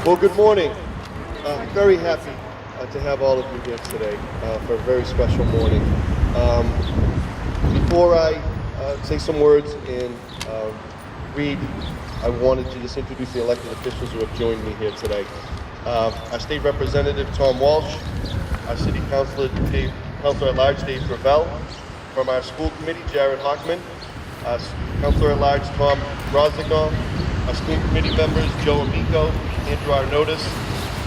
Well, good morning. Very happy to have all of you here today for a very special morning. Before I say some words and read, I wanted to just introduce the elected officials who have joined me here today. Our state representative, Tom Walsh, our city councilor at large, Dave Gravel, from our school committee, Jared Hockman, our councilor at large, Tom Rosnignol, our school committee members, Joe Amico, Andrew Arnotis.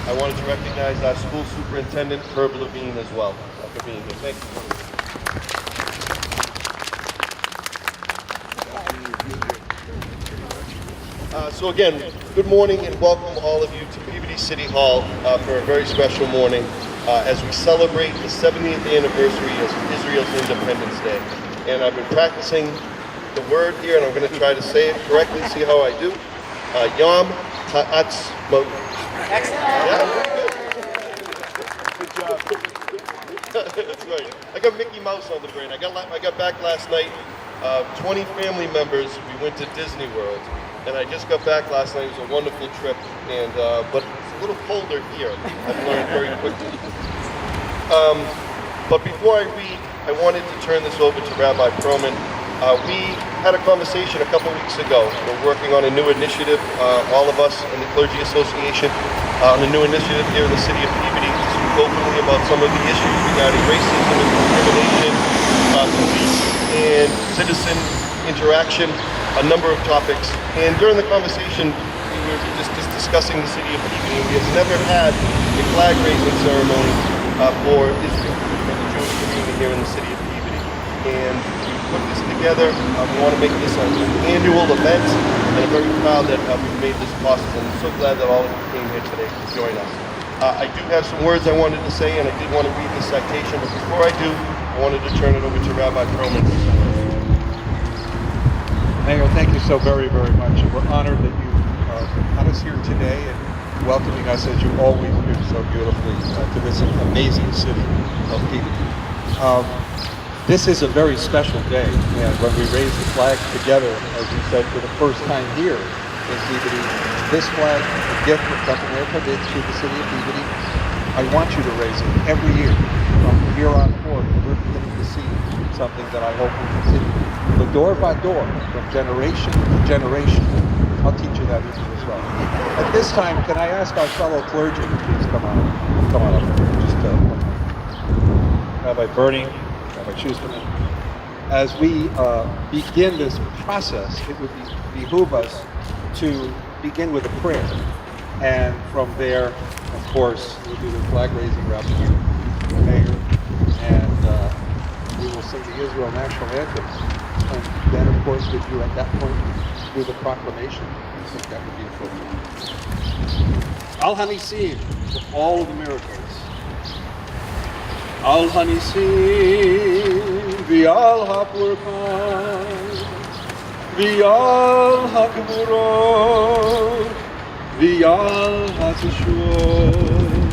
I wanted to recognize our school superintendent, Herb Levine, as well, for being here. Thank you. So again, good morning and welcome all of you to Peabody City Hall for a very special morning as we celebrate the 70th anniversary of Israel's Independence Day. And I've been practicing the word here, and I'm going to try to say it correctly, see how I do. Yom Ha'atzmaut. Excellent. Yeah, good job. That's right. I got Mickey Mouse on the brain. I got back last night. 20 family members. We went to Disney World, and I just got back last night. It was a wonderful trip, and but it's a little colder here. I've learned very quickly. But before I read, I wanted to turn this over to Rabbi Perlman. We had a conversation a couple weeks ago. We're working on a new initiative, all of us in the Clergy Association, on a new initiative here in the city of Peabody to speak openly about some of the issues regarding racism and discrimination, police and citizen interaction, a number of topics. And during the conversation, we were just discussing the city of Peabody. We have never had a flag raising ceremony for Israel, for the Jewish community here in the city of Peabody. And put this together. We want to make this an annual event, and I'm very proud that we've made this possible. I'm so glad that all of you came here today to join us. I do have some words I wanted to say, and I did want to read the citation, but before I do, I wanted to turn it over to Rabbi Perlman. Mayor, thank you so very, very much. We're honored that you had us here today and welcoming us, as you always do so beautifully, to this amazing city of Peabody. This is a very special day, and when we raise the flag together, as you said, for the first time here in Peabody, this flag, a gift that America did to the city of Peabody, I want you to raise it every year. From here on forth, we're beginning to see something that I hope will continue. But door by door, from generation to generation, I'll teach you that as well. At this time, can I ask our fellow clergy to please come on up? Just Rabbi Bernie, Schusterman. As we begin this process, it would behoove us to begin with a prayer. And from there, of course, we'll do the flag raising around the mayor, and we will sing the Israel national anthem. And then, of course, would you at that point do the proclamation? I think that would be appropriate. Al Hanisim, for all of the miracles. Al Hanisim, v'al ha'purkan, v'al ha'gvurot, v'al ha'teshuvot,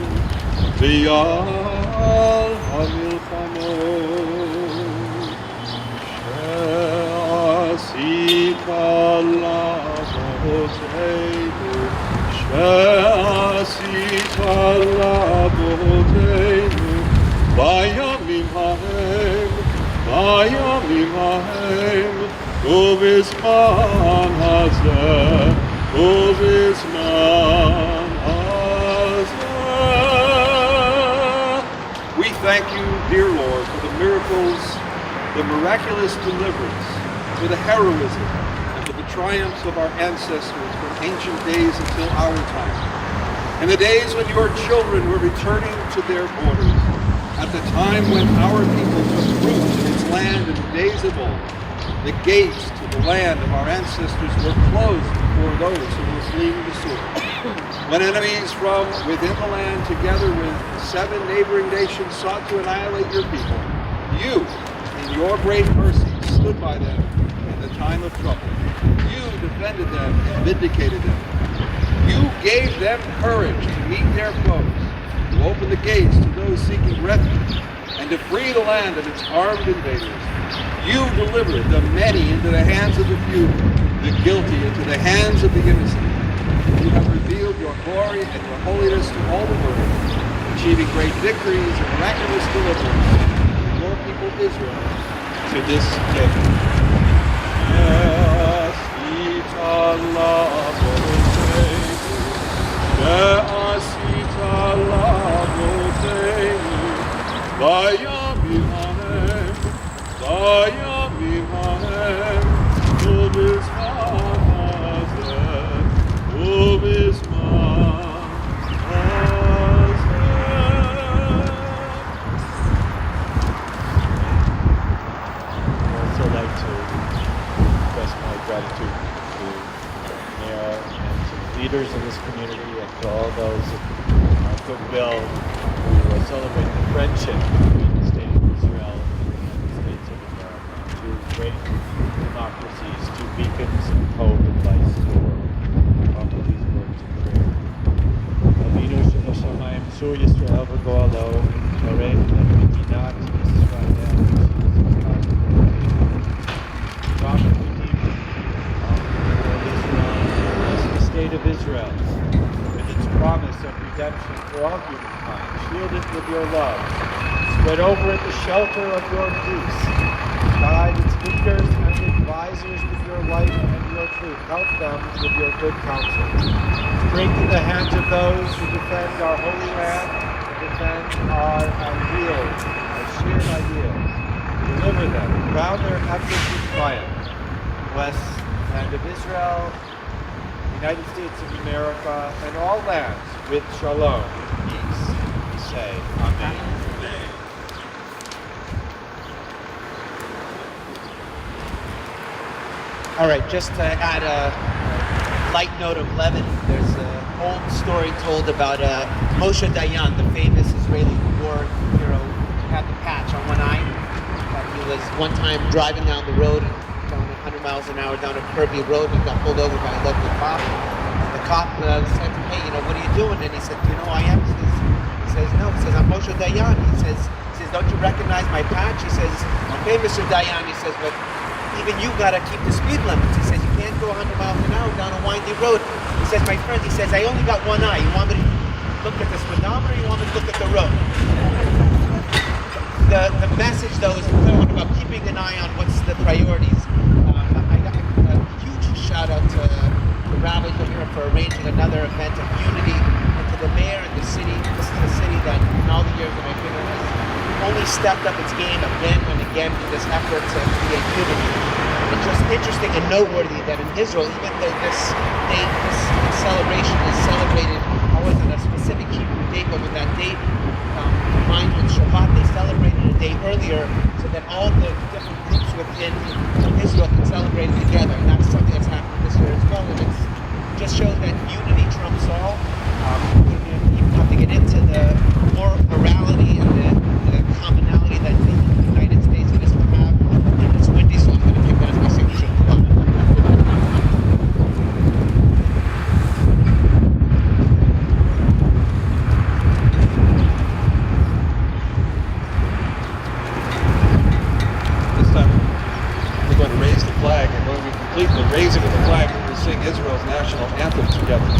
v'al ha'milchamot, she'asita la'avoteinu, she'asita la'avoteinu, בימים ההם, ובזמן הזה, ובזמן הזה. We thank you, dear Lord, for the miracles, the miraculous deliverance, for the heroism, and for the triumphs of our ancestors from ancient days until our time. In the days when your children were returning to their borders, at the time when our people took root in its land in the days of old, the gates to the land of our ancestors were closed before those who were fleeing the sword. When enemies from within the land, together with 7 neighboring nations, sought to annihilate your people, you, in your great mercy, stood by them in the time of trouble. You defended them and vindicated them. You gave them courage to meet their foes, to open the gates to those seeking refuge, and to free the land of its armed invaders. You delivered the many into the hands of the few, the guilty into the hands of the innocent. You have revealed your glory and your holiness to all the world, achieving great victories and miraculous deliverance for your people Israel to this day. I'd also like to express my gratitude to the mayor and to the leaders of this community and to all those of goodwill who celebrate the friendship between the state of Israel and the states of America, two great democracies, two beacons of hope and light to the world. Offer these words of prayer. Avinu Shebashamayim, Shur Yisrael v'Go'alo, Yoreh Medinat Yisrael. Prophet Redeemer of the state of Israel, with its promise of redemption for all humankind. Shield it with your love. Spread over it the shelter of your peace. Guide its leaders and advisors with your light and your truth. Help them with your good counsel. Strengthen the hands of those who defend our holy land and defend our ideals, our shared ideals. Deliver them. Crown their efforts with triumph. Bless the land of Israel, the United States of America, and all lands with shalom, peace. We say, Amen. All right, just to add a light note of levity, there's an old story told about Moshe Dayan, the famous Israeli war hero who had the patch on one eye. He was one time driving down the road, going 100 miles an hour down a curvy road, and got pulled over by a local cop. And the cop said, "Hey, what are you doing?" And he said, "Do you know who I am?" He says, "No." He says, "I'm Moshe Dayan." He says, "Don't you recognize my patch?" He says, "Okay, Mr. Dayan." He says, "But even you gotta keep the speed limits." He says, "You can't go 100 miles an hour down a windy road." He says, "My friend," he says, "I only got one eye. You want me to look at the speedometer, or you want me to look at the road?" The message, though, is the clear one about keeping an eye on what's the priorities. I got a huge shout out to the rabbis over here for arranging another event of unity, and to the mayor and the city. This is a city that, in all the years that I've been here, has only stepped up its game again and again in this effort to create unity. It's just interesting and noteworthy that in Israel, even though this date, this celebration is celebrated always on a specific Hebrew date, but with that date combined with Shabbat, they celebrated a day earlier so that all the different groups within Israel can celebrate it together. And that's something that's happened this year as well. And it just shows that unity trumps all. You have to get into the more morality and the commonality that the United States and Israel have. And it's windy, so I'm going to take that as my signature. This time we're going to raise the flag, and when we complete the raising of the flag, we'll sing Israel's national anthem together.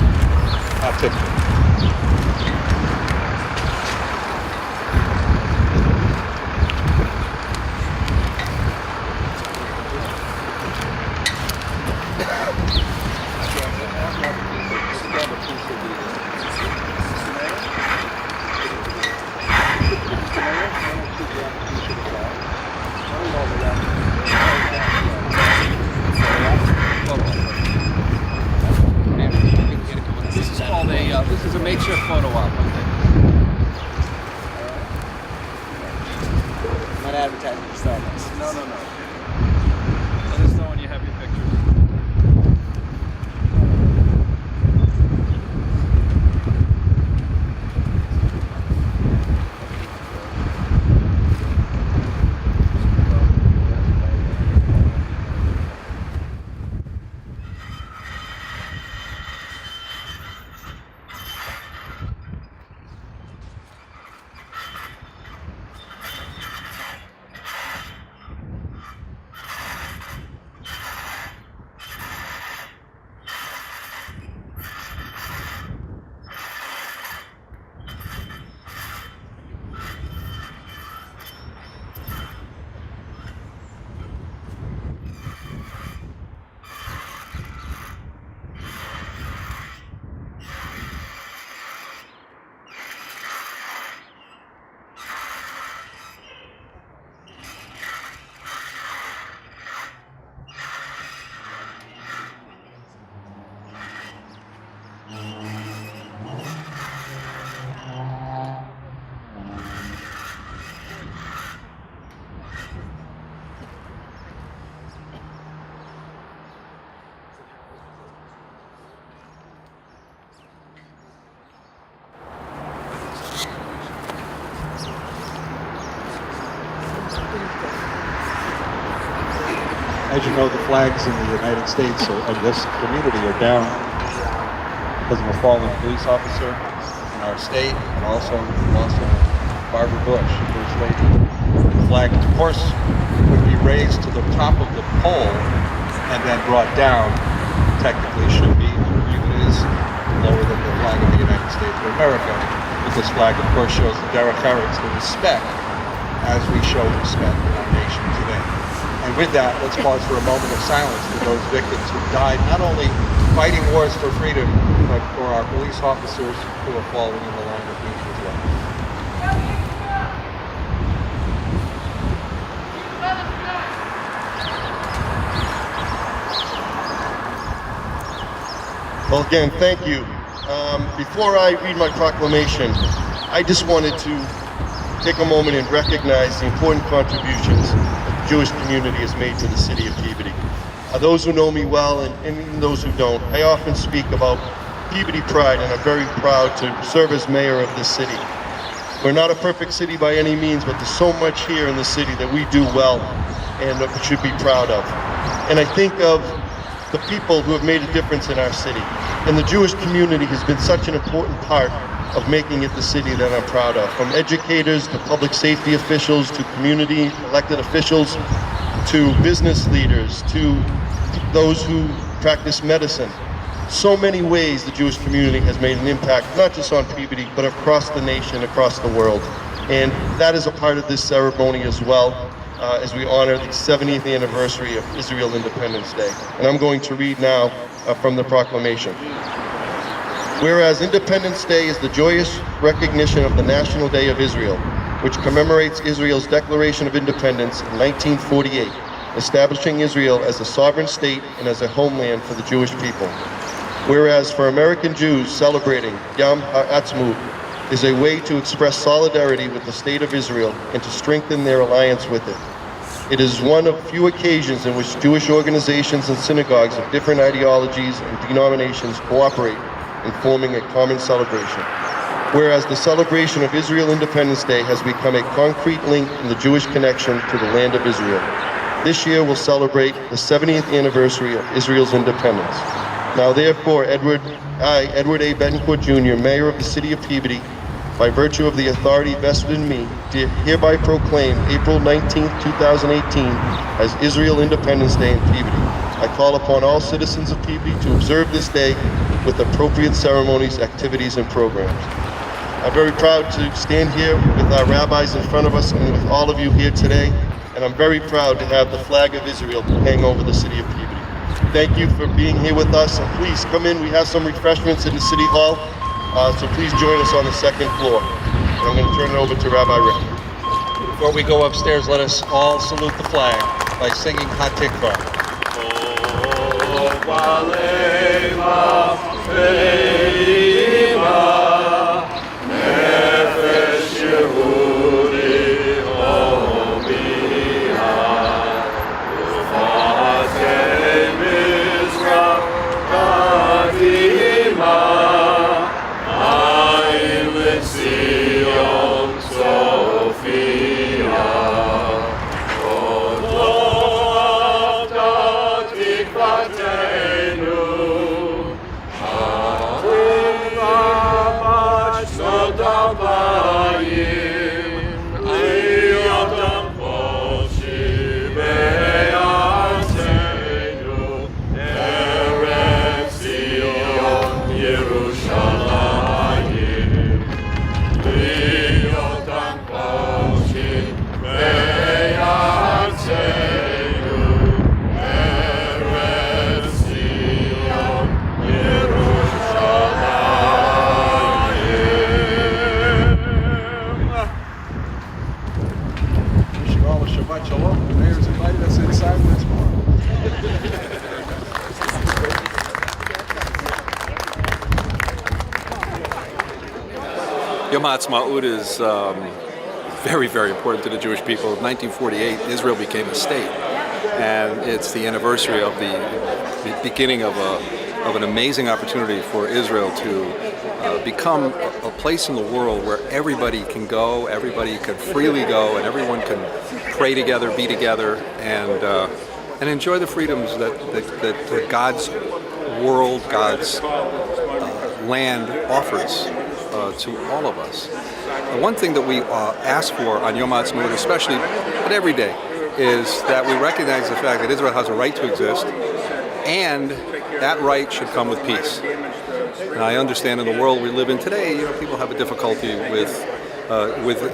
This is called this is a makeshift photo op. Not advertising for Starbucks. No. Let us know when you have your pictures. As you know, the flags in the United States of this community are down because of a fallen police officer in our state, and also the loss of Barbara Bush, First Lady. The flag, of course, would be raised to the top of the pole and then brought down. Technically should be, I believe it is, lower than the flag of the United States of America. But this flag, of course, shows the derogations, the respect, as we show respect in our nation today. And with that, let's pause for a moment of silence for those victims who died not only fighting wars for freedom, but for our police officers who are falling in the line of duty as well. Well, again, thank you. Before I read my proclamation, I just wanted to take a moment and recognize the important contributions that the Jewish community has made to the city of Peabody. Those who know me well, and even those who don't, I often speak about Peabody pride, and I'm very proud to serve as mayor of this city. We're not a perfect city by any means, but there's so much here in the city that we do well and that we should be proud of. And I think of the people who have made a difference in our city. And the Jewish community has been such an important part of making it the city that I'm proud of. From educators to public safety officials to community elected officials to business leaders to those who practice medicine. So many ways the Jewish community has made an impact, not just on Peabody, but across the nation, across the world. And that is a part of this ceremony as well, as we honor the 70th anniversary of Israel Independence Day. And I'm going to read now from the proclamation. Whereas Independence Day is the joyous recognition of the National Day of Israel, which commemorates Israel's Declaration of Independence in 1948, establishing Israel as a sovereign state and as a homeland for the Jewish people. Whereas for American Jews, celebrating Yom HaAtzmaut is a way to express solidarity with the state of Israel and to strengthen their alliance with it. It is one of few occasions in which Jewish organizations and synagogues of different ideologies and denominations cooperate in forming a common celebration. Whereas the celebration of Israel Independence Day has become a concrete link in the Jewish connection to the land of Israel. This year we'll celebrate the 70th anniversary of Israel's independence. Now therefore, Edward A. Betancourt Jr., Mayor of the City of Peabody, by virtue of the authority vested in me, do hereby proclaim April 19, 2018 as Israel Independence Day in Peabody. I call upon all citizens of Peabody to observe this day with appropriate ceremonies, activities, and programs. I'm very proud to stand here with our rabbis in front of us and with all of you here today, and I'm very proud to have the flag of Israel hang over the city of Peabody. Thank you for being here with us, and please come in. We have some refreshments in the City Hall, so please join us on the second floor. And I'm going to turn it over to Rabbi Rick. Before we go upstairs, let us all salute the flag by singing Hatikvah. Yom HaAtzmaut is very, very important to the Jewish people. In 1948, Israel became a state, and it's the anniversary of the beginning of an amazing opportunity for Israel to become a place in the world where everybody can go, everybody can freely go, and everyone can pray together, be together, and and enjoy the freedoms that God's world, God's land offers to all of us. The one thing that we ask for on Yom Ha'atzmaut, especially, but every day, is that we recognize the fact that Israel has a right to exist, and that right should come with peace. And I understand in the world we live in today, people have a difficulty with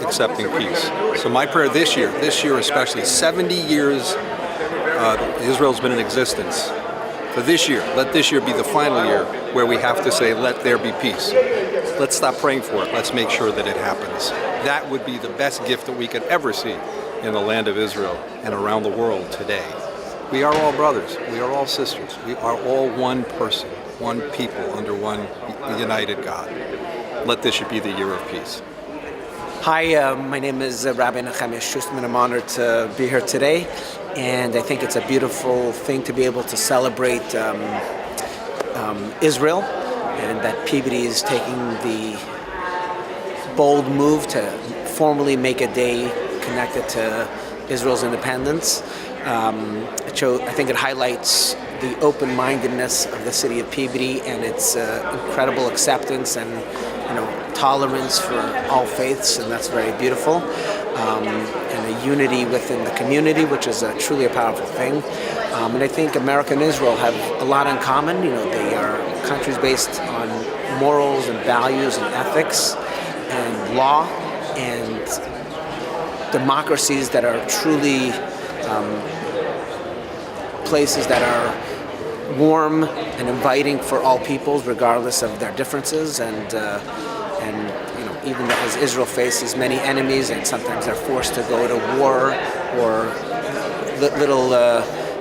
accepting peace. So my prayer this year especially, 70 years Israel's been in existence. For this year, let this year be the final year where we have to say, let there be peace. Let's stop praying for it. Let's make sure that it happens. That would be the best gift that we could ever see in the land of Israel and around the world today. We are all brothers. We are all sisters. We are all one person, one people under one united God. Let this be the year of peace. Hi, my name is Rabbi Nehemiah Schustman. I'm honored to be here today, and I think it's a beautiful thing to be able to celebrate Israel, and that Peabody is taking the bold move to formally make a day connected to Israel's independence. I think it highlights the open-mindedness of the city of Peabody and its incredible acceptance and tolerance for all faiths, and that's very beautiful. And a unity within the community, which is truly a powerful thing. And I think America and Israel have a lot in common. They are countries based on morals and values and ethics and law, and democracies that are truly places that are warm and inviting for all peoples, regardless of their differences. And even as Israel faces many enemies, and sometimes they're forced to go to war or little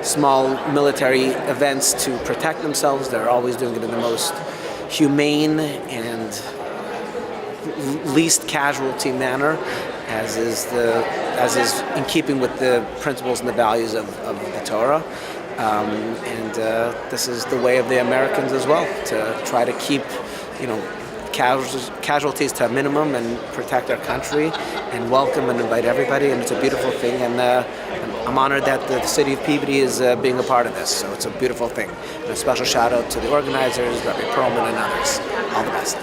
small military events to protect themselves, they're always doing it in the most humane and least casualty manner, as is in keeping with the principles and the values of the Torah. And this is the way of the Americans as well, to try to keep casualties to a minimum and protect our country and welcome and invite everybody, and it's a beautiful thing, and I'm honored that the city of Peabody is being a part of this, so it's a beautiful thing. And a special shout out to the organizers, Rabbi Perlman and others. All the best.